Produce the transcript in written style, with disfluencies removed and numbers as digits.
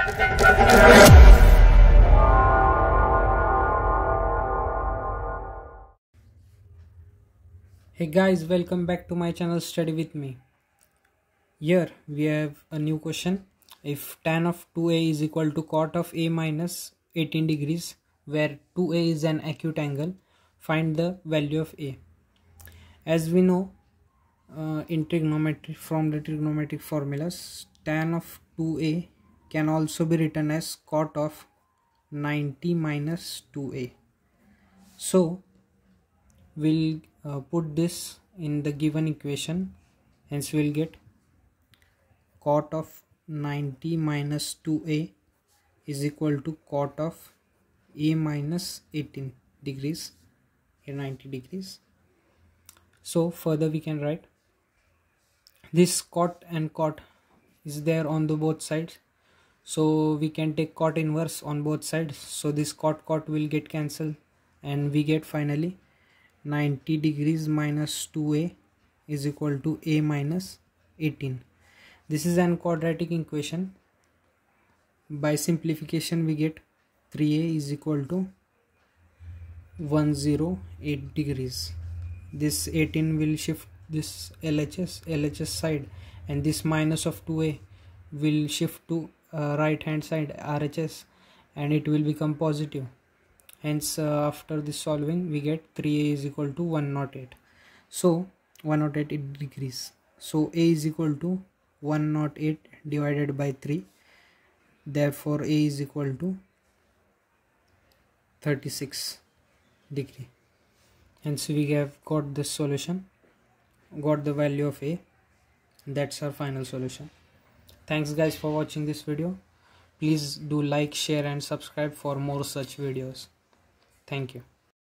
Hey guys, welcome back to my channel Study With Me. Here we have a new question. If tan of 2a is equal to cot of a minus 18 degrees, where 2a is an acute angle, find the value of a. As we know in trigonometry, from the trigonometric formulas, tan of 2a can also be written as cot of 90 minus 2a. So we'll put this in the given equation, hence we'll get cot of 90 minus 2a is equal to cot of a minus 18 degrees, 90 degrees. So further we can write this cot and cot is there on the both sides, so we can take cot inverse on both sides, so this cot will get cancelled and we get finally 90 degrees minus 2a is equal to a minus 18. This is an quadratic equation. By simplification we get 3a is equal to 108 degrees. This 18 will shift this LHS side, and this minus of 2a will shift to right hand side RHS, and it will become positive. Hence after this solving we get 3a is equal to 108. So 108 degrees. So a is equal to 108 divided by 3. Therefore a is equal to 36 degree. Hence we have got this solution, got the value of a. That's our final solution. Thanks guys for watching this video. Please do like, share and subscribe for more such videos. Thank you.